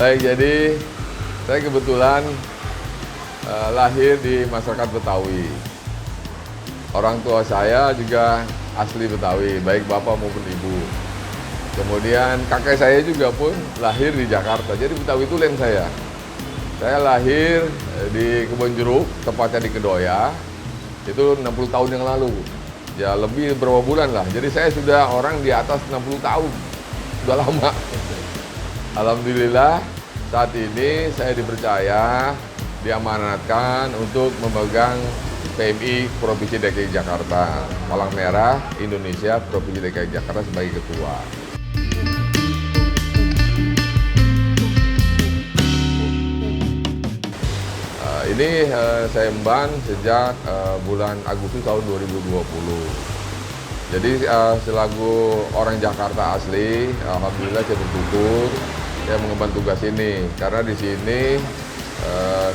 Baik, jadi saya kebetulan lahir di masyarakat Betawi. Orang tua saya juga asli Betawi, baik bapak maupun ibu. Kemudian kakek saya juga pun lahir di Jakarta, jadi Betawi itu lain saya. Saya lahir di Kebonjeruk, tepatnya di Kedoya, itu 60 tahun yang lalu. Ya lebih berapa bulan lah, jadi saya sudah orang di atas 60 tahun, sudah lama. Alhamdulillah saat ini saya dipercaya, diamanatkan untuk memegang PMI Provinsi DKI Jakarta, Palang Merah Indonesia Provinsi DKI Jakarta sebagai ketua. Ini saya emban sejak bulan Agustus tahun 2020. Jadi selaku orang Jakarta asli, alhamdulillah saya bersyukur saya mengemban tugas ini. Karena di sini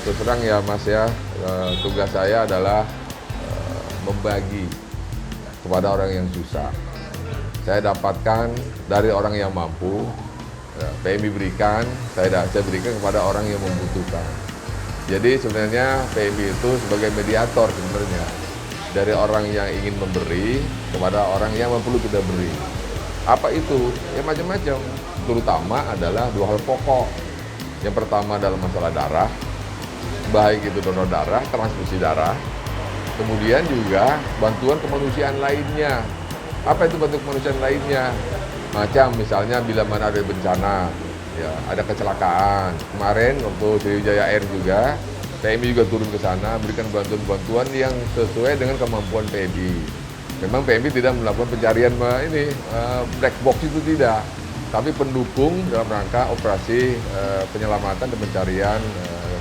terus terang ya Mas ya, tugas saya adalah membagi kepada orang yang susah. Saya dapatkan dari orang yang mampu, PMI berikan, saya berikan kepada orang yang membutuhkan. Jadi sebenarnya PMI itu sebagai mediator sebenarnya dari orang yang ingin memberi kepada orang yang perlu kita beri. Apa itu? Ya macam-macam. Terutama adalah dua hal pokok. Yang pertama adalah masalah darah, baik itu donor darah, transfusi darah. Kemudian juga bantuan kemanusiaan lainnya. Apa itu bantuan kemanusiaan lainnya? Macam misalnya bila mana ada bencana, ya ada kecelakaan. Kemarin waktu Sriwijaya Air juga, PMI juga turun ke sana, berikan bantuan-bantuan yang sesuai dengan kemampuan PMI. Memang PMI tidak melakukan pencarian black box itu tidak, tapi pendukung dalam rangka operasi penyelamatan dan pencarian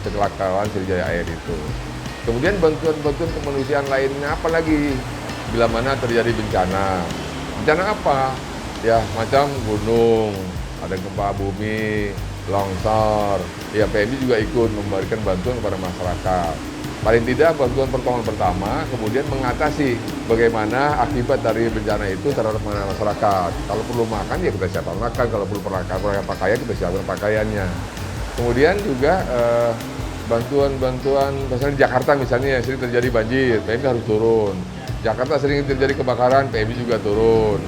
kecelakaan Sriwijaya Air itu. Kemudian bantuan-bantuan kemanusiaan lainnya apalagi bila mana terjadi bencana. Bencana apa? Ya macam gunung, ada gempa bumi, longsor, ya PMI juga ikut memberikan bantuan kepada masyarakat. Paling tidak bantuan pertolongan pertama, kemudian mengatasi bagaimana akibat dari bencana itu terhadap masyarakat. Kalau perlu makan ya kita siapkan makan, kalau perlu pakaian kita siapkan pakaiannya. Kemudian juga bantuan-bantuan, misalnya di Jakarta misalnya sering terjadi banjir, PMI harus turun. Jakarta sering terjadi kebakaran, PMI juga turun.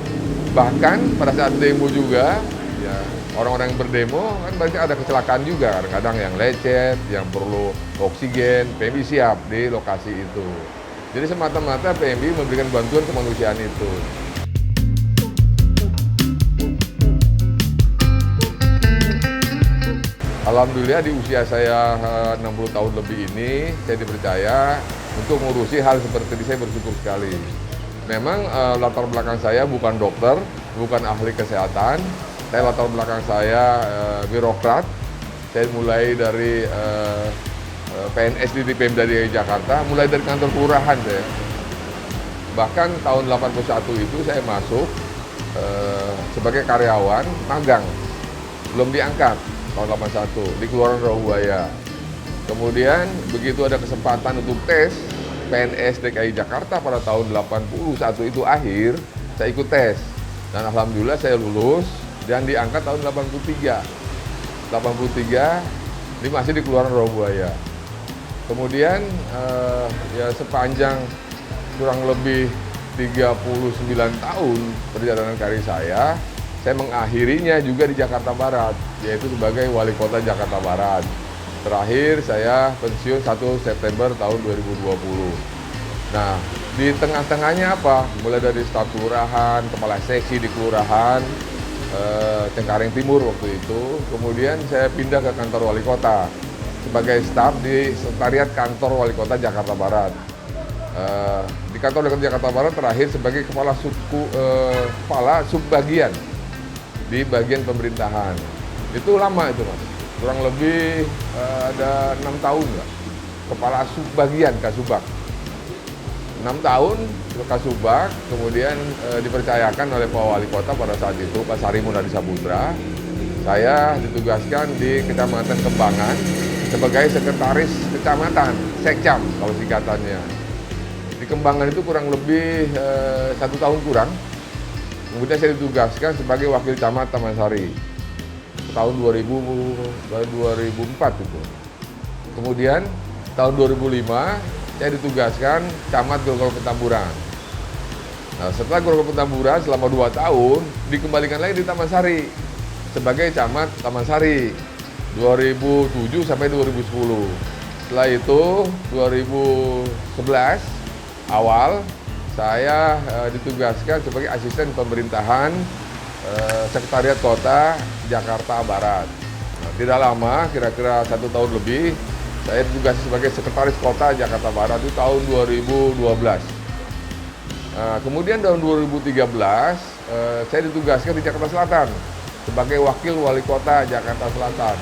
Bahkan pada saat demo juga, ya orang-orang yang berdemo kan banyak ada kecelakaan juga, kadang-kadang yang lecet, yang perlu oksigen, PMI siap di lokasi itu. Jadi semata-mata PMI memberikan bantuan kemanusiaan itu. Alhamdulillah di usia saya 60 tahun lebih ini, saya dipercaya untuk mengurusi hal seperti ini, saya bersyukur sekali. Memang latar belakang saya bukan dokter, bukan ahli kesehatan. Saya latar belakang saya birokrat. Saya mulai dari PNS di Pemda DKI Jakarta, mulai dari kantor kelurahan saya. Bahkan tahun 81 itu saya masuk sebagai karyawan magang, belum diangkat tahun 81 di Kelurahan Rawabuaya. Kemudian begitu ada kesempatan untuk tes PNS DKI Jakarta pada tahun 81 itu akhir, saya ikut tes. Dan alhamdulillah saya lulus dan diangkat tahun 83. 83 ini masih di Kelurahan Rawabuaya. Kemudian ya sepanjang kurang lebih 39 tahun perjalanan karir saya mengakhirinya juga di Jakarta Barat, yaitu sebagai Wali Kota Jakarta Barat. Terakhir saya pensiun 1 September tahun 2020. Nah, di tengah-tengahnya apa? Mulai dari staf kelurahan, kepala seksi di kelurahan, Cengkareng Timur waktu itu. Kemudian saya pindah ke kantor wali kota sebagai staf di sekretariat kantor wali kota Jakarta Barat. Di kantor wali kota Jakarta Barat terakhir sebagai kepala subbagian di bagian pemerintahan. Itu lama itu Mas, kurang lebih ada 6 tahun lah. Kepala subbagian Kasubag. 6 tahun Kasubag, kemudian dipercayakan oleh Pak Wali Kota pada saat itu, Pak Sarimun Adi Saputra. Saya ditugaskan di Kecamatan Kembangan sebagai sekretaris kecamatan, Sekcam kalau singkatannya. Di Kembangan itu kurang lebih 1 tahun kurang. Kemudian saya ditugaskan sebagai wakil camat Taman Sari. tahun 2004 itu. Kemudian tahun 2005 saya ditugaskan camat Grogol Petamburan. Nah, setelah Grogol Petamburan selama 2 tahun dikembalikan lagi di Taman Sari sebagai camat Taman Sari 2007 sampai 2010. Setelah itu 2011 awal saya ditugaskan sebagai asisten pemerintahan Sekretariat Kota Jakarta Barat. Nah, tidak lama, kira-kira 1 tahun lebih, saya ditugasi sebagai Sekretaris Kota Jakarta Barat itu tahun 2012. Nah, kemudian tahun 2013 saya ditugaskan di Jakarta Selatan sebagai Wakil Wali Kota Jakarta Selatan.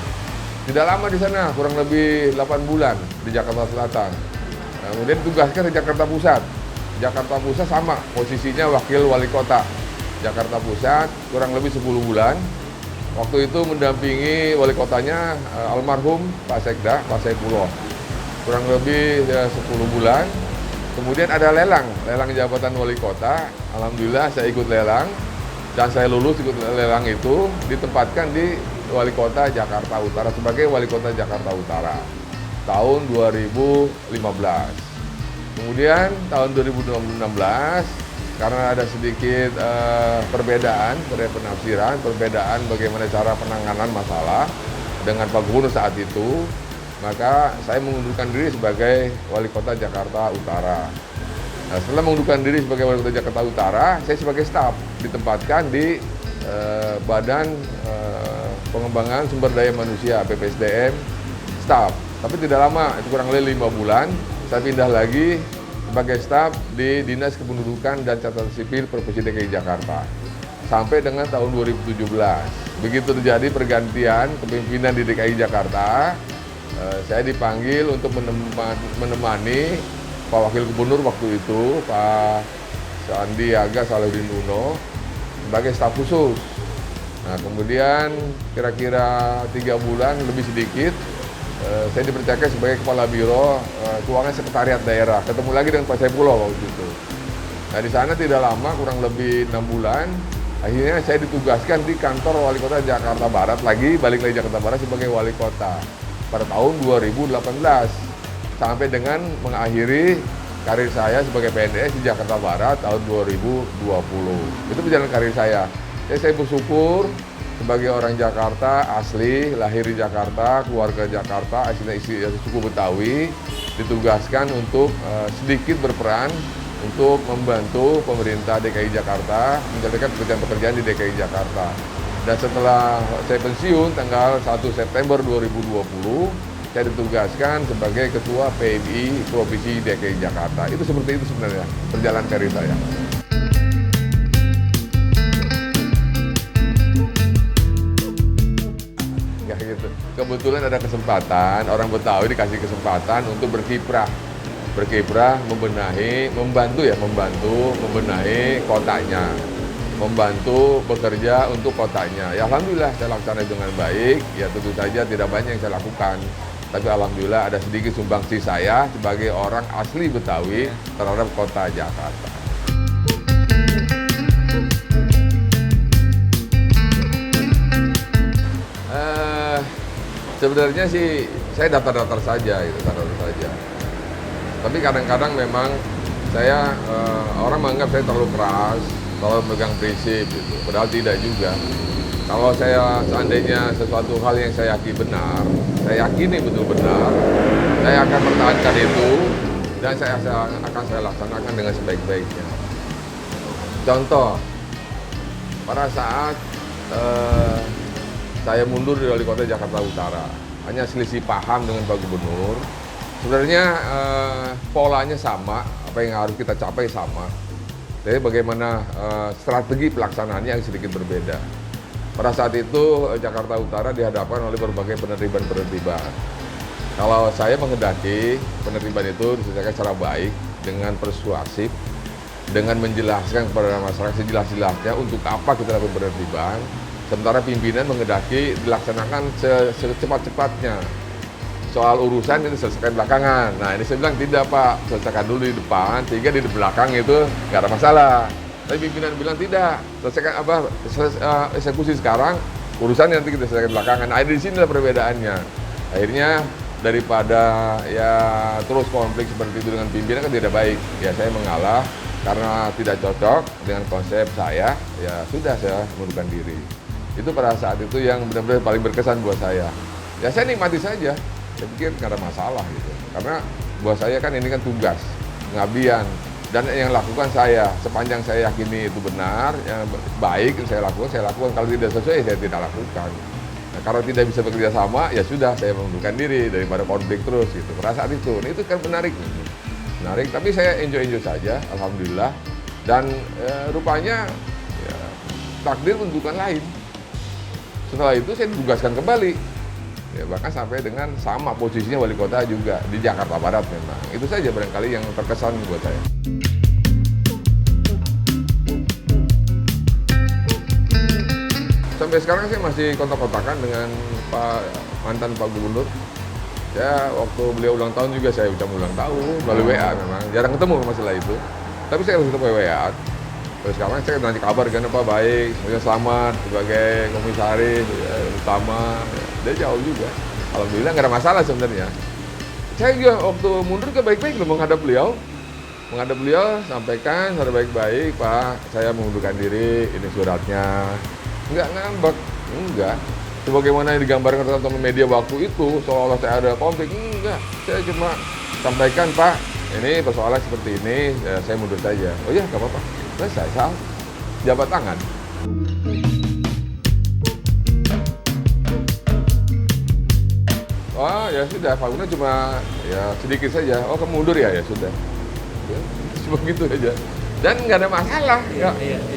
Tidak lama di sana, kurang lebih 8 bulan di Jakarta Selatan. Nah, kemudian ditugaskan di Jakarta Pusat. Jakarta Pusat sama, posisinya Wakil Wali Kota Jakarta Pusat, kurang lebih 10 bulan. Waktu itu mendampingi wali kotanya almarhum Pak Sekda, Pak Saifullah. Kurang lebih 10 bulan. Kemudian ada lelang jabatan wali kota. Alhamdulillah saya ikut lelang dan saya lulus ikut lelang itu, ditempatkan di Wali Kota Jakarta Utara sebagai Wali Kota Jakarta Utara tahun 2015. Kemudian tahun 2016 karena ada sedikit perbedaan penafsiran, perbedaan bagaimana cara penanganan masalah dengan Pak Gubernur saat itu, maka saya mengundurkan diri sebagai Wali Kota Jakarta Utara. Nah, setelah mengundurkan diri sebagai Wali Kota Jakarta Utara, saya sebagai staf ditempatkan di Badan Pengembangan Sumber Daya Manusia (BPSDM) staf. Tapi tidak lama, itu kurang lebih 5 bulan, saya pindah lagi sebagai staf di Dinas Kependudukan dan Catatan Sipil Provinsi DKI Jakarta sampai dengan tahun 2017. Begitu terjadi pergantian kepemimpinan di DKI Jakarta, saya dipanggil untuk menemani Pak Wakil Gubernur waktu itu, Pak Sandiaga Salahuddin Uno, sebagai staf khusus. Nah, kemudian kira-kira 3 bulan lebih sedikit, saya dipercayakan sebagai Kepala Biro Keuangan Sekretariat Daerah. Ketemu lagi dengan Pak Saifullah waktu itu. Nah, di sana tidak lama, kurang lebih 6 bulan. Akhirnya saya ditugaskan di kantor Wali Kota Jakarta Barat lagi, balik lagi Jakarta Barat sebagai Wali Kota pada tahun 2018. Sampai dengan mengakhiri karir saya sebagai PNS di Jakarta Barat tahun 2020. Itu perjalanan karir saya. Saya bersyukur sebagai orang Jakarta asli, lahir di Jakarta, keluarga Jakarta, aslinya suku Betawi, ditugaskan untuk sedikit berperan untuk membantu pemerintah DKI Jakarta menjalankan pekerjaan-pekerjaan di DKI Jakarta. Dan setelah saya pensiun tanggal 1 September 2020, saya ditugaskan sebagai Ketua PMI Provinsi DKI Jakarta. Itu seperti itu sebenarnya perjalanan karir saya. Gitu. Kebetulan ada kesempatan, orang Betawi dikasih kesempatan untuk berkiprah, membantu membenahi kotanya, membantu bekerja untuk kotanya. Ya alhamdulillah saya laksanakan dengan baik. Ya tentu saja tidak banyak yang saya lakukan, tapi alhamdulillah ada sedikit sumbangsi saya sebagai orang asli Betawi terhadap kota Jakarta. Sebenarnya sih saya datar-datar saja, Tapi kadang-kadang memang saya orang menganggap saya terlalu keras, terlalu megang prinsip, gitu. Padahal tidak juga. Kalau saya seandainya sesuatu hal yang saya yakini betul benar, saya akan pertahankan itu dan saya akan laksanakan dengan sebaik-baiknya. Contoh, pada saat saya mundur dari Wali Kota Jakarta Utara, hanya selisih paham dengan Pak Gubernur. Sebenarnya polanya sama, apa yang harus kita capai sama. Jadi bagaimana strategi pelaksanaannya yang sedikit berbeda. Pada saat itu Jakarta Utara dihadapkan oleh berbagai penertiban. Kalau saya menghendaki penertiban itu diselesaikan secara baik, dengan persuasif, dengan menjelaskan kepada masyarakat sejelas-jelasnya untuk apa kita lakukan penertiban. Sementara pimpinan menghendaki dilaksanakan secepat-cepatnya. Soal urusan itu selesaikan belakangan. Nah ini saya bilang tidak Pak, selesaikan dulu di depan, sehingga di belakang itu nggak ada masalah. Tapi pimpinan bilang tidak, selesaikan eksekusi sekarang, urusan nanti kita selesaikan belakangan. Nah, di sini perbedaannya. Akhirnya daripada ya terus konflik seperti itu dengan pimpinan kan tidak baik. Ya saya mengalah karena tidak cocok dengan konsep saya. Ya sudah, saya mundurkan diri. Itu pada saat itu yang benar-benar paling berkesan buat saya. Ya saya nikmati saja. Saya pikir nggak ada masalah gitu. Karena buat saya kan ini kan tugas, pengabdian. Dan yang lakukan saya, sepanjang saya yakini itu benar, yang baik saya lakukan. Kalau tidak sesuai, saya tidak lakukan. Nah, kalau tidak bisa bekerja sama, ya sudah, saya mengundurkan diri daripada konflik terus gitu. Pada saat itu, nah, itu kan menarik, tapi saya enjoy saja, alhamdulillah. Dan rupanya ya, takdir menentukan lain. Setelah itu saya ditugaskan kembali, ya, bahkan sampai dengan sama posisinya wali kota juga di Jakarta Barat memang. Itu saja barangkali yang terkesan buat saya. Sampai sekarang saya masih kontak-kontakan dengan mantan Pak Gubernur. Ya, waktu beliau ulang tahun juga saya ucap ulang tahun melalui WA memang. Jarang ketemu masalah itu. Tapi saya harus ketemu WA. Terus sekarang saya nanti kabar kan Pak baik, selamat sebagai komisaris ya, utama. Ya, dia jauh juga. Alhamdulillah nggak ada masalah sebenarnya. Saya juga waktu mundur ke baik-baik menghadap beliau. Sampaikan secara baik-baik, Pak, saya mengundurkan diri, ini suratnya. Enggak ngambek, enggak. Sebagaimana yang digambarkan teman-teman media waktu itu, seolah-olah saya ada konflik, enggak. Saya cuma sampaikan, Pak, ini persoalan seperti ini, ya, saya mundur saja. Oh iya, nggak apa-apa. Selesai, sal. Jabat tangan. Oh ya sudah, Pak Gubernur cuma ya sedikit saja. Oh kamu mundur ya, ya sudah. Ya, cuma gitu aja. Dan nggak ada masalah, iya.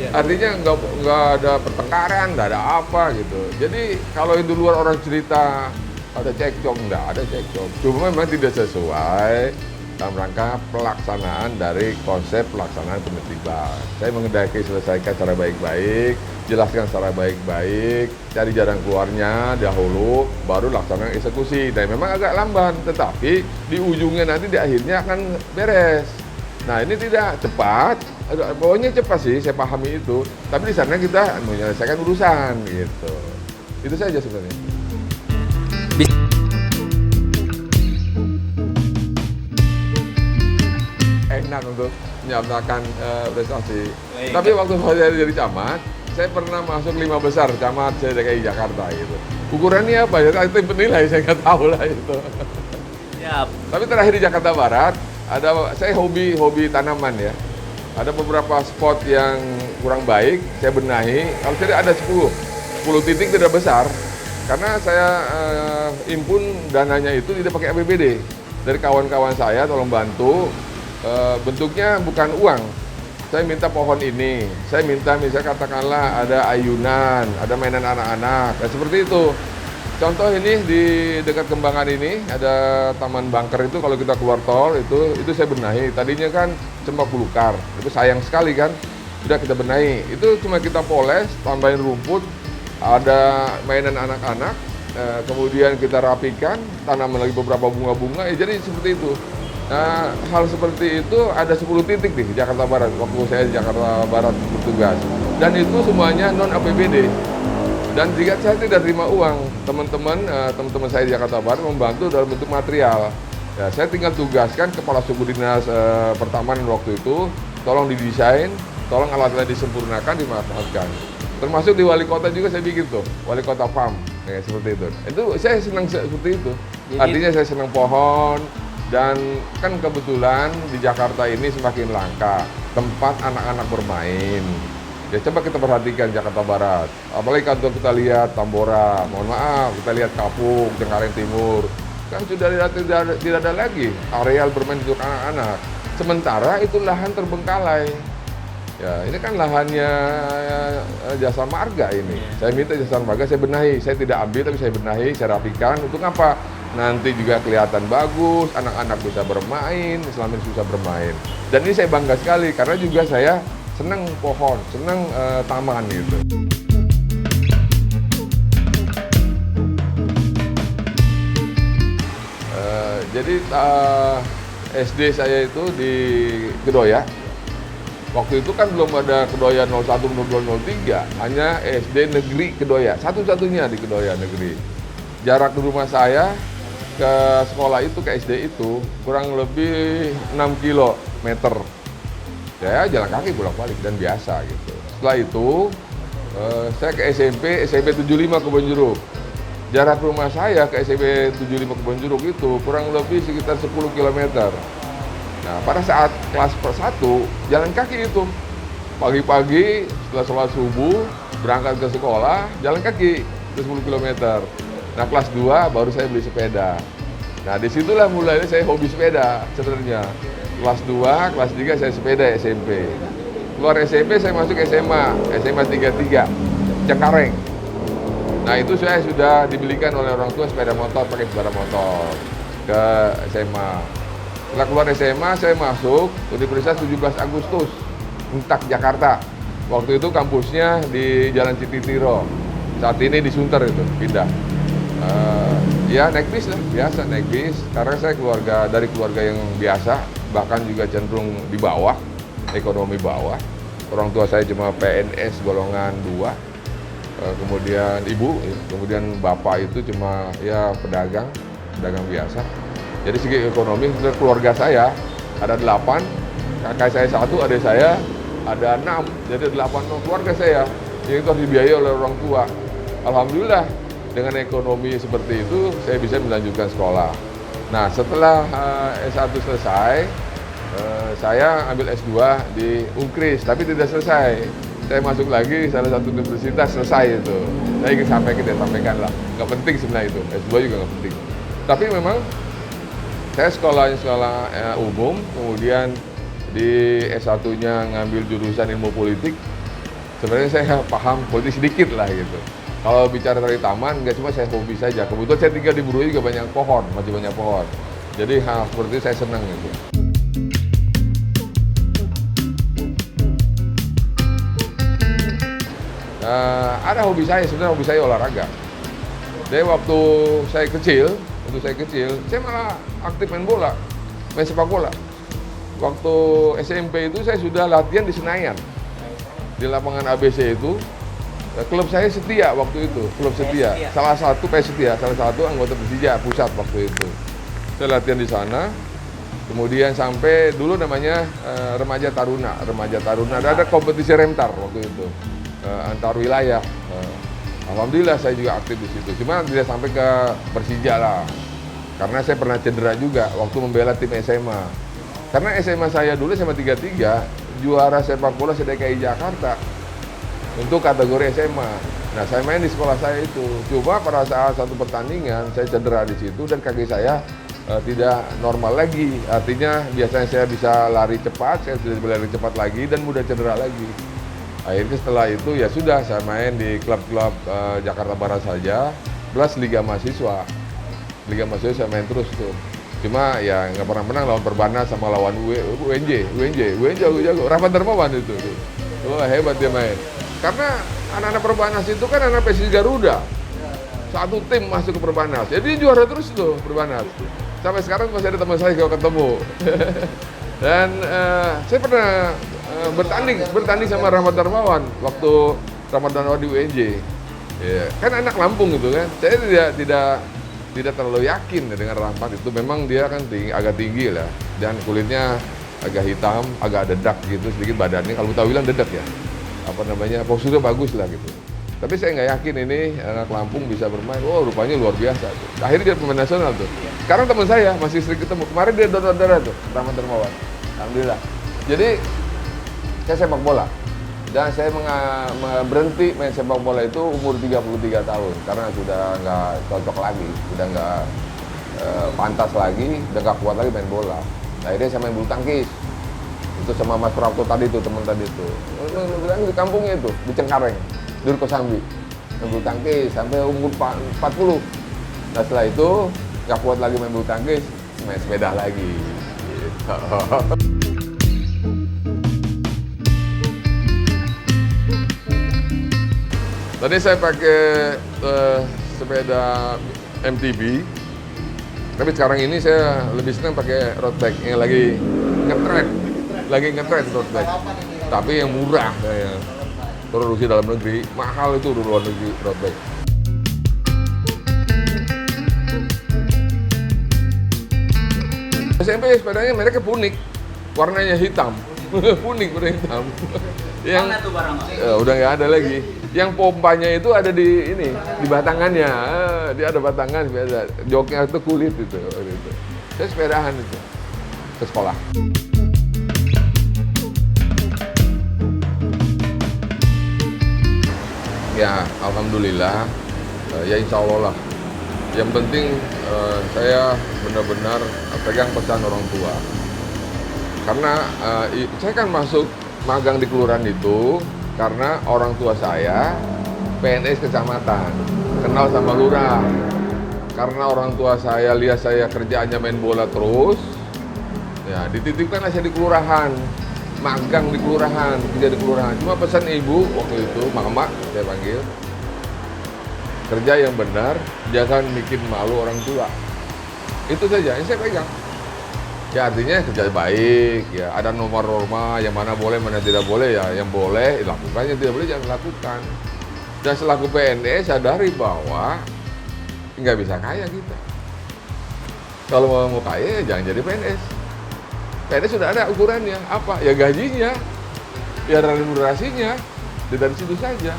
Artinya nggak ada pertengkaran, nggak ada apa gitu. Jadi kalau itu luar orang cerita ada cekcok, nggak ada cekcok. Cuma memang tidak sesuai dalam rangka pelaksanaan dari konsep pelaksanaan penertiban. Saya mengendaki selesaikan secara baik-baik, jelaskan secara baik-baik, cari jalan keluarnya dahulu, baru laksanakan eksekusi. Dan memang agak lamban, tetapi di ujungnya nanti di akhirnya akan beres. Nah ini tidak cepat, pokoknya cepat sih, saya pahami itu. Tapi di sana kita menyelesaikan urusan gitu. Itu saja sebenarnya. Enak untuk menyatakan prestasi. Tapi waktu saya jadi camat, saya pernah masuk 5 besar camat DKI Jakarta gitu. Ukurannya apa ya? Tim penilai saya nggak tahu lah itu. Yap. Tapi terakhir di Jakarta Barat, saya hobi tanaman ya. Ada beberapa spot yang kurang baik, saya benahi. Kalau tidak ada 10 titik tidak besar. Karena saya impun dananya itu tidak pakai APBD. Dari kawan-kawan saya tolong bantu, bentuknya bukan uang. Saya minta pohon ini, saya minta misalnya katakanlah ada ayunan, ada mainan anak-anak, seperti itu. Contoh ini di dekat Kembangan ini ada taman Bangker itu kalau kita keluar tol itu saya benahi. Tadinya kan cuma belukar, itu sayang sekali kan. Sudah kita benahi. Itu cuma kita poles, tambahin rumput, ada mainan anak-anak, kemudian kita rapikan, tanaman lagi beberapa bunga-bunga. Jadi seperti itu. Nah, hal seperti itu ada 10 titik di Jakarta Barat waktu saya di Jakarta Barat bertugas. Dan itu semuanya non APBD. Dan jika saya tidak terima uang, teman-teman saya di Jakarta Barat membantu dalam bentuk material. Ya, saya tinggal tugaskan kepala suku dinas pertamanan waktu itu, tolong didesain, tolong alat-alat disempurnakan, dimanfaatkan. Termasuk di wali kota juga saya bikin tuh, wali kota farm, ya, seperti itu. Itu saya senang seperti itu. Artinya saya senang pohon, dan kan kebetulan di Jakarta ini semakin langka tempat anak-anak bermain. Ya coba kita perhatikan Jakarta Barat, apalagi kalau kita lihat Tambora, mohon maaf, kita lihat Kapuk, Cengkareng Timur, kan sudah tidak ada lagi areal bermain untuk anak-anak. Sementara itu lahan terbengkalai. Ya ini kan lahannya Jasa Marga ini. Saya minta Jasa Marga, saya benahi, saya tidak ambil tapi saya benahi, saya rapikan. Untuk apa? Nanti juga kelihatan bagus, anak-anak bisa bermain, Islamin bisa bermain. Dan ini saya bangga sekali karena juga saya senang pohon, senang taman gitu. Jadi SD saya itu di Gedoya, Waktu itu kan belum ada Kedoya 01, 02, 03, hanya SD negeri Kedoya, satu-satunya di Kedoya negeri. Jarak rumah saya ke sekolah itu, ke SD itu, kurang lebih 6 kilometer. Saya jalan kaki bolak-balik dan biasa gitu. Setelah itu, saya ke SMP 75 Kebonjeruk. Jarak rumah saya ke SMP 75 Kebonjeruk itu kurang lebih sekitar 10 kilometer. Nah, pada saat kelas 1, jalan kaki itu. Pagi-pagi setelah sholat subuh, berangkat ke sekolah, jalan kaki ke 10 km. Nah, kelas 2 baru saya beli sepeda. Nah, disitulah mulai saya hobi sepeda sebenarnya. Kelas 2, kelas 3 saya sepeda SMP. Keluar SMP saya masuk SMA 33, Cengkareng. Nah, itu saya sudah dibelikan oleh orang tua sepeda motor, pakai sepeda motor ke SMA. Setelah keluar SMA, saya masuk Universitas 17 Agustus, Untak, Jakarta. Waktu itu kampusnya di Jalan Cititiro. Saat ini di Sunter itu, pindah. Ya naik bis lah, biasa naik bis. Karena saya dari keluarga yang biasa, bahkan juga cenderung di bawah, ekonomi bawah. Orang tua saya cuma PNS golongan 2. Kemudian ibu, kemudian bapak itu cuma ya pedagang biasa. Jadi segi ekonomi keluarga saya ada 8, kakak saya 1, adik saya ada 6, jadi 8 keluarga saya yang itu harus dibiayai oleh orang tua. Alhamdulillah dengan ekonomi seperti itu saya bisa melanjutkan sekolah. Nah, setelah S1 selesai, saya ambil S2 di Unkris, tapi tidak selesai. Saya masuk lagi salah satu universitas, selesai itu. Saya ingin sampaikan lah. Nggak penting sebenarnya itu, S2 juga nggak penting. Tapi memang saya sekolah umum, kemudian di S1-nya ngambil jurusan ilmu politik. Sebenarnya saya paham politik sedikit lah gitu. Kalau bicara dari taman, nggak cuma saya hobi saja. Kebetulan saya tinggal di Brui juga banyak pohon, masih banyak pohon. Jadi hal seperti itu saya senang gitu. Ada hobi saya, sebenarnya hobi saya olahraga. Jadi waktu saya kecil, saya malah aktif main sepak bola. Waktu SMP itu saya sudah latihan di Senayan, di lapangan ABC itu. Klub saya Setia waktu itu, klub Setia. Salah satu anggota Persija pusat waktu itu. Saya latihan di sana. Kemudian sampai dulu namanya Remaja Taruna. Ada kompetisi remtar waktu itu antar wilayah. Alhamdulillah saya juga aktif di situ. Cuma tidak sampai ke Persija lah. Karena saya pernah cedera juga waktu membela tim SMA. Karena SMA saya dulu SMA 33 juara sepak bola se-DKI Jakarta untuk kategori SMA. Nah, saya main di sekolah saya itu. Coba pada saat satu pertandingan saya cedera di situ dan kaki saya tidak normal lagi. Artinya biasanya saya bisa lari cepat, saya tidak bisa lari cepat lagi dan mudah cedera lagi. Akhirnya setelah itu ya sudah saya main di klub-klub Jakarta Barat saja, plus Liga Mahasiswa. Liga Mahasiswa saya main terus tuh. Cuma ya nggak pernah menang lawan Perbanas sama lawan UNJ jago. Rahmat Darmawan itu. Wah, hebat dia main. Karena anak-anak Perbanas itu kan anak PSIS Garuda. Satu tim masuk ke Perbanas. Jadi juara terus tuh Perbanas. Sampai sekarang masih ada teman saya kalau ketemu. Dan saya pernah bertanding sama Rahmat Darmawan waktu Rahmat Darmawan di UNJ. Ya, kan anak Lampung gitu kan. Saya tidak terlalu yakin dengan Rahmat itu. Memang dia kan agak tinggi lah dan kulitnya agak hitam, agak dedak gitu sedikit badannya. Kalau tahu bilang dedak ya. Posturnya bagus lah gitu. Tapi saya nggak yakin ini anak Lampung bisa bermain. Oh, rupanya luar biasa tuh. Akhirnya dia pemain nasional tuh. Sekarang teman saya masih sering ketemu. Kemarin dia donor-donor tuh, Rahmat Darmawan. Alhamdulillah. Jadi saya sepak bola dan saya berhenti main sepak bola itu umur 33 tahun karena sudah nggak cocok lagi, sudah nggak pantas lagi, udah nggak kuat lagi main bola. Akhirnya saya main bulu tangkis. Itu sama Mas Prapto tadi tuh, teman tadi tuh. Di kampungnya itu, di Cengkareng, di Kosambi. Main bulu tangkis sampai umur 40. Nah setelah itu nggak kuat lagi main bulu tangkis, main sepeda lagi. Gitu. Tadi saya pakai sepeda MTB, tapi sekarang ini saya lebih senang pakai road bike yang lagi ngetren road bike. tapi yang murah kayak produksi dalam negeri, mahal itu luar negeri road bike. SMP sepedanya mereka Punik, warnanya hitam, Punik warna hitam. Yang mana tuh barang? udah nggak ada lagi. Yang pompanya itu ada di ini, di batangannya. Dia ada batangan sepeda. Joknya itu kulit itu. Gitu. Saya sepedahan itu ke sekolah. Ya, alhamdulillah. Ya insya Allah lah. Yang penting saya benar-benar pegang pesan orang tua. Karena saya kan masuk magang di kelurahan itu karena orang tua saya PNS kecamatan, kenal sama lurah. Karena orang tua saya lihat saya kerjaannya main bola terus, ya dititipkan saya di kelurahan, magang di kelurahan, kerja di kelurahan. Cuma pesan ibu waktu itu, mama saya panggil, kerja yang benar, jangan bikin malu orang tua. Itu saja yang saya pegang. Ya artinya kerja baik, ya ada norma-norma yang mana boleh, mana tidak boleh, ya yang boleh lakukan, yang tidak boleh jangan lakukan. Dan selaku PNS sadari bahwa nggak bisa kaya kita. Kalau mau kaya ya jangan jadi PNS. PNS sudah ada ukurannya, apa? Ya gajinya, ya remunerasinya, dari situ saja.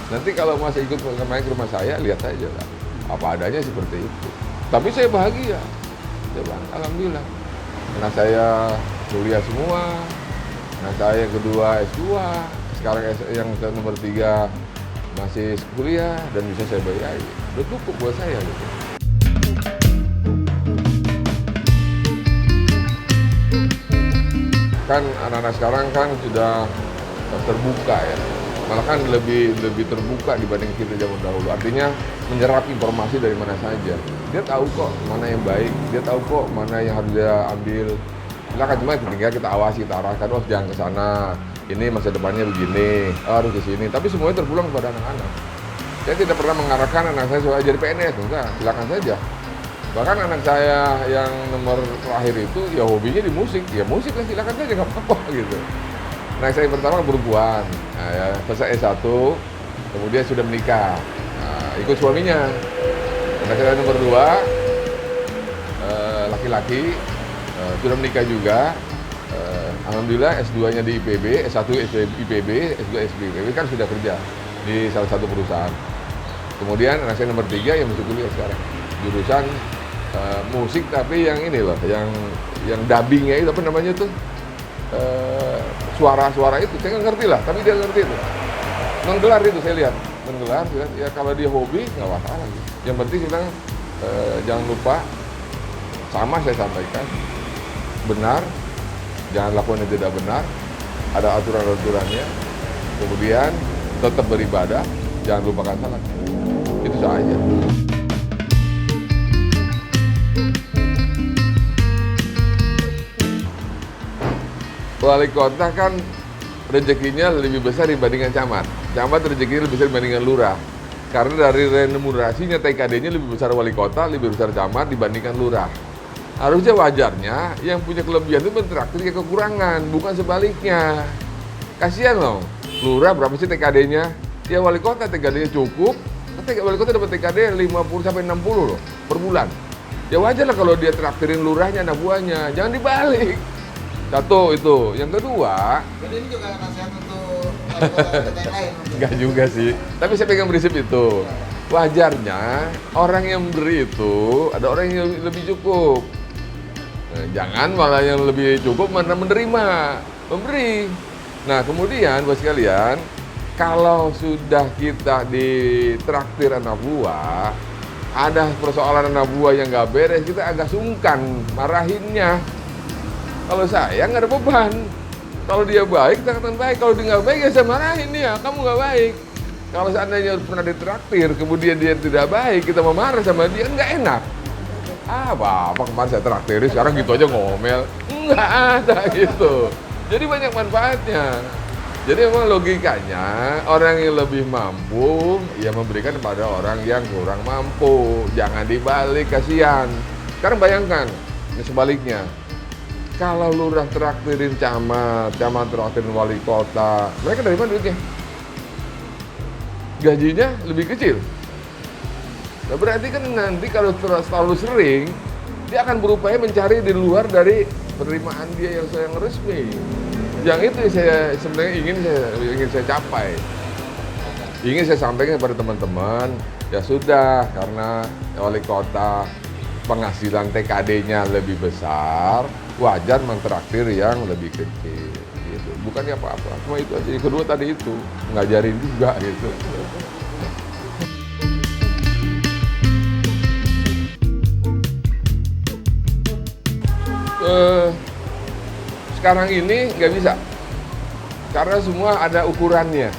Nanti kalau masih ikut main ke rumah saya, lihat saja lah, apa adanya seperti itu. Tapi saya bahagia, saya bilang, alhamdulillah. Anak saya kuliah semua, anak saya yang kedua S2, sekarang yang nomor 3 masih kuliah dan bisa saya bayar. Udah cukup buat saya gitu. Kan anak-anak sekarang kan sudah terbuka ya, malah kan lebih terbuka dibanding kita zaman dahulu. Artinya menyerap informasi dari mana saja. Dia tahu kok mana yang baik, dia tahu kok mana yang harus dia ambil. Silakan, cuma tinggal kita awasi, kita arahkan, oh jangan ke sana, ini masa depannya begini, harus ke sini. Tapi semuanya terpulang kepada anak-anak. Saya tidak pernah mengarahkan anak saya supaya jadi PNS, enggak, silakan saja. Bahkan anak saya yang nomor terakhir itu ya hobinya di musik, ya musik lah silakan saja, nggak apa-apa gitu. Anak saya pertama perempuan, nah, ya, selesai S1, kemudian sudah menikah, nah, ikut suaminya. Anak saya nomor 2, laki-laki, sudah menikah juga. Alhamdulillah S2-nya di IPB, S1 IPB, S2 SPIPB kan sudah kerja di salah satu perusahaan. Kemudian anak saya nomor 3 yang masih kuliah sekarang, jurusan musik tapi yang ini loh, yang dubbingnya itu apa namanya tuh, suara-suara itu saya nggak ngerti lah, tapi dia ngerti itu. Menggelar itu saya lihat, ya kalau dia hobi nggak masalah. Yang penting kita jangan lupa, sama saya sampaikan, benar, jangan lakukan yang tidak benar, ada aturan-aturannya, kemudian tetap beribadah, jangan lupakan salat. Itu saja. Wali kota kan rezekinya lebih besar dibandingkan camat. Camat rezekinya lebih besar dibandingkan lurah. Karena dari remunerasinya TKD-nya lebih besar wali kota, lebih besar camat dibandingkan lurah. Harusnya wajarnya yang punya kelebihan itu mentraktir ke kekurangan, bukan sebaliknya. Kasihan loh, lurah berapa sih TKD-nya? Ya wali kota TKD-nya cukup, wali kota dapat TKD 50 sampai 60 loh per bulan. Ya wajar lah kalau dia traktirin lurahnya, anak buahnya, jangan dibalik. Satu itu, yang kedua. Jadi ini juga nasihat untuk kota yang lain. Enggak juga sih, tapi saya pegang prinsip itu. Wajarnya orang yang memberi itu ada orang yang lebih cukup. Jangan malah yang lebih cukup mana menerima, memberi. Nah kemudian buat sekalian, kalau sudah kita ditraktir anak buah, ada persoalan anak buah yang nggak beres, kita agak sungkan marahinnya. Kalau saya nggak ada beban. Kalau dia baik, kita katakan baik. Kalau dia nggak baik, ya saya marahin dia, kamu nggak baik. Kalau seandainya pernah ditraktir, kemudian dia tidak baik, kita mau marah sama dia, nggak enak. Bapak kemarin saya traktirin, sekarang gitu aja ngomel. Nggak ada gitu. Jadi banyak manfaatnya. Jadi memang logikanya, orang yang lebih mampu, ya memberikan kepada orang yang kurang mampu. Jangan dibalik, kasihan. Sekarang bayangkan, ini sebaliknya. Kalau lurah traktirin camat, camat traktirin wali kota, mereka dari mana duitnya? Gajinya lebih kecil. Nah, berarti kan nanti kalau terlalu sering, dia akan berupaya mencari di luar dari penerimaan dia yang resmi. Yang itu saya sebenarnya ingin saya capai. Ingin saya sampaikan kepada teman-teman, ya sudah, karena wali kota penghasilan TKD-nya lebih besar, wajar mentraktir yang lebih kecil. Gitu. Bukannya apa-apa, cuma itu aja. Yang kedua tadi itu, ngajarin juga gitu. Sekarang ini nggak bisa, karena semua ada ukurannya.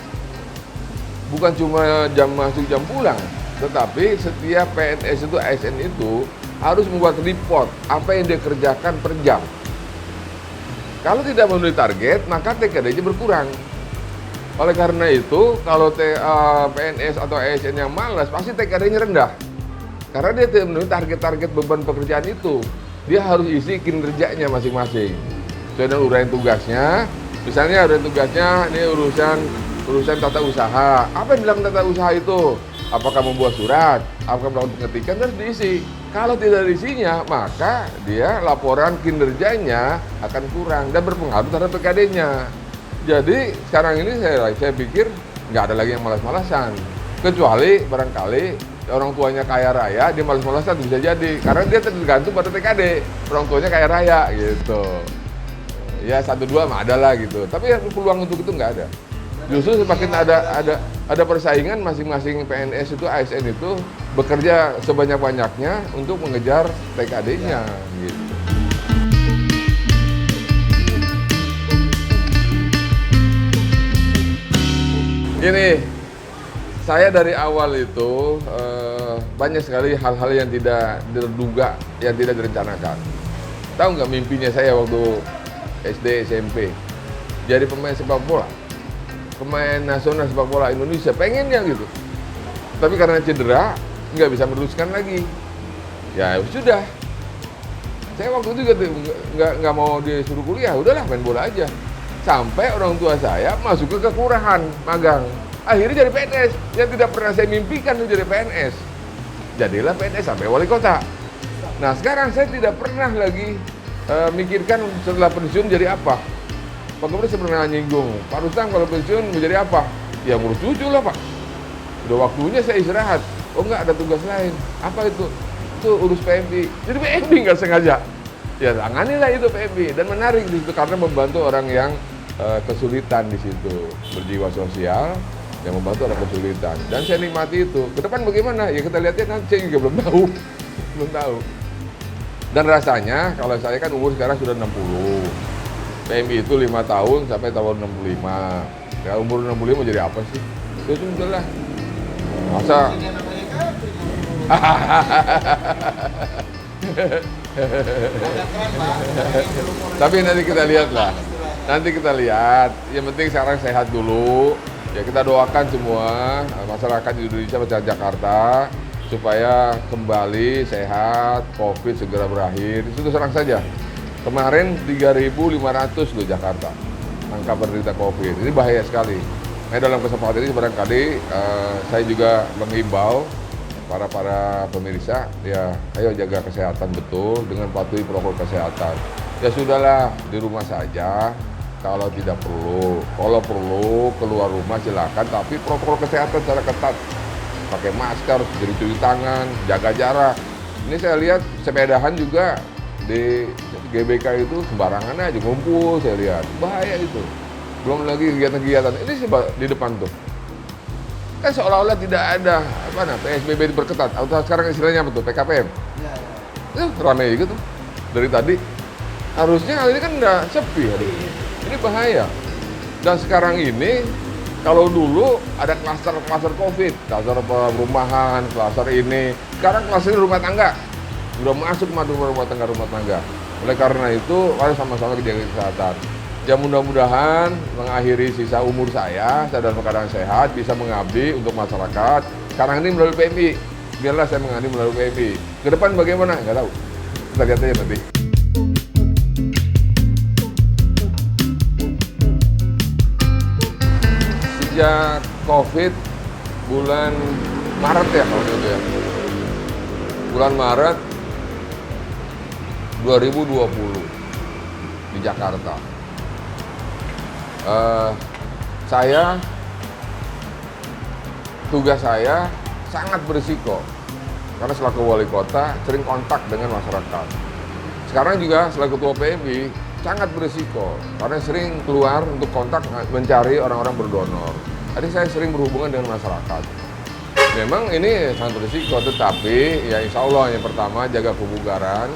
Bukan cuma jam masuk jam pulang, tetapi setiap PNS itu, ASN itu harus membuat report apa yang dia kerjakan per jam. Kalau tidak memenuhi target, maka TKD-nya berkurang. Oleh karena itu, kalau PNS atau ASN yang malas, pasti TKD-nya rendah. Karena dia tidak memenuhi target-target beban pekerjaan itu. Dia harus isi kinerjanya masing-masing. Sesuai dengan uraian tugasnya. Misalnya uraian tugasnya ini urusan tata usaha. Apa yang bilang tata usaha itu? Apakah membuat surat? Apakah melakukan pengetikan? Harus diisi. Kalau tidak diisinya, maka dia laporan kinerjanya akan kurang dan berpengaruh terhadap PKD-nya. Jadi sekarang ini saya pikir nggak ada lagi yang malas-malasan. Kecuali barangkali orang tuanya kaya raya, dia malas-malasan bisa jadi. Karena dia tergantung pada TKD. Orang tuanya kaya raya gitu. Ya 1-2 mah ada lah gitu. Tapi peluang untuk itu nggak ada. Justru semakin ada persaingan, masing-masing PNS itu, ASN itu bekerja sebanyak-banyaknya untuk mengejar TKD-nya gitu. Gini, saya dari awal itu banyak sekali hal-hal yang tidak terduga, yang tidak direncanakan. Tahu nggak mimpinya saya waktu SD, SMP? Jadi pemain sepak bola. Pemain nasional sepak bola Indonesia, pengennya gitu. Tapi karena cedera, nggak bisa meneruskan lagi. Ya sudah. Saya waktu itu juga nggak mau disuruh kuliah, udahlah main bola aja. Sampai orang tua saya masuk ke kelurahan, magang. Akhirnya jadi PNS, yang tidak pernah saya mimpikan itu jadi PNS. Jadilah PNS sampai wali kota. Nah sekarang saya tidak pernah lagi mikirkan setelah pensiun jadi apa. Pak Gubernur pernah nyinggung, Pak Rustam kalau pensiun mau jadi apa? Ya ngurus cucu lah Pak. Udah waktunya saya istirahat. Oh enggak, ada tugas lain. Apa itu? Itu urus PMI. Jadi PMI nggak sengaja. Ya tanganilah itu PMI. Dan menarik di situ karena membantu orang yang kesulitan di situ. Berjiwa sosial yang membantu orang kesulitan. Dan saya nikmati itu. Ke depan bagaimana? Ya kita lihatnya nanti, saya juga belum tahu. Belum tahu. Dan rasanya kalau saya kan umur sekarang sudah 60. PMI itu 5 tahun sampai tahun 65. Ya umur 65 mau jadi apa sih? Ya sudah lah. Masa tapi nanti kita lihat lah. Nanti kita lihat. Yang penting sekarang sehat dulu. Ya kita doakan semua masyarakat Indonesia, masyarakat Jakarta supaya kembali sehat, Covid segera berakhir. Itu serang saja. Kemarin 3.500 loh Jakarta angka penderita Covid. Ini bahaya sekali. Nah, dalam kesempatan ini barangkali saya juga mengimbau para pemirsa, ya ayo jaga kesehatan betul dengan patuhi protokol kesehatan. Ya sudahlah, di rumah saja kalau tidak perlu. Kalau perlu keluar rumah silakan, tapi protokol kesehatan secara ketat. Pakai masker, cuci tangan, jaga jarak. Ini saya lihat sepedahan juga di GBK itu sembarangan aja ngumpul, saya lihat bahaya itu. Belum lagi kegiatan-kegiatan ini di depan tuh kan seolah-olah tidak ada PSBB diperketat atau sekarang istilahnya apa tuh PKPM ya. Ramai gitu dari tadi. Harusnya hari ini kan udah sepi hari ini bahaya. Dan sekarang ini kalau dulu ada klaster Covid, klaster perumahan, klaster ini, sekarang klaster rumah tangga udah masuk rumah tangga. Oleh karena itu, mari sama-sama jaga kesehatan. Ya mudah-mudahan mengakhiri sisa umur saya dalam keadaan sehat, bisa mengabdi untuk masyarakat. Sekarang ini melalui PMI, biarlah saya mengabdi melalui PMI. Ke depan bagaimana? Nggak tahu. Kita lihat aja nanti. sejak COVID bulan Maret ya tahun itu ya. Bulan Maret 2020 di Jakarta. Tugas saya sangat berisiko karena selaku wali kota sering kontak dengan masyarakat. Sekarang juga selaku ketua PMI sangat berisiko karena sering keluar untuk kontak mencari orang-orang berdonor. Jadi saya sering berhubungan dengan masyarakat. Memang ini sangat berisiko, tetapi ya insya Allah yang pertama jaga kebugaran,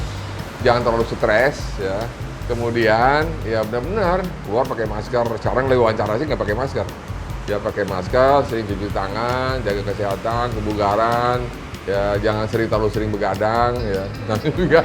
jangan terlalu stres ya. Kemudian ya benar-benar keluar pakai masker. Sekarang lagi wawancara sih nggak pakai masker. Ya pakai masker, sering cuci tangan, jaga kesehatan, kebugaran. Ya jangan terlalu sering begadang ya. Nanti juga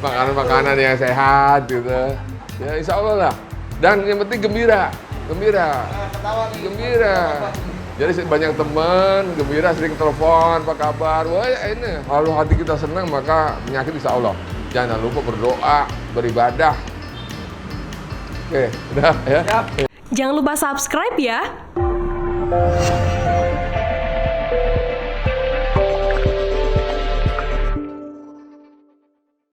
makanan-makanan yang sehat gitu. Ya insya Allah lah. Dan yang penting gembira. Ketawa nih. Gembira. Jadi banyak teman, gembira, sering telepon, apa kabar? Wah ini, kalau hati kita senang maka penyakit insya Allah. Jangan lupa berdoa, beribadah. Oke, udah ya. Jangan lupa subscribe ya.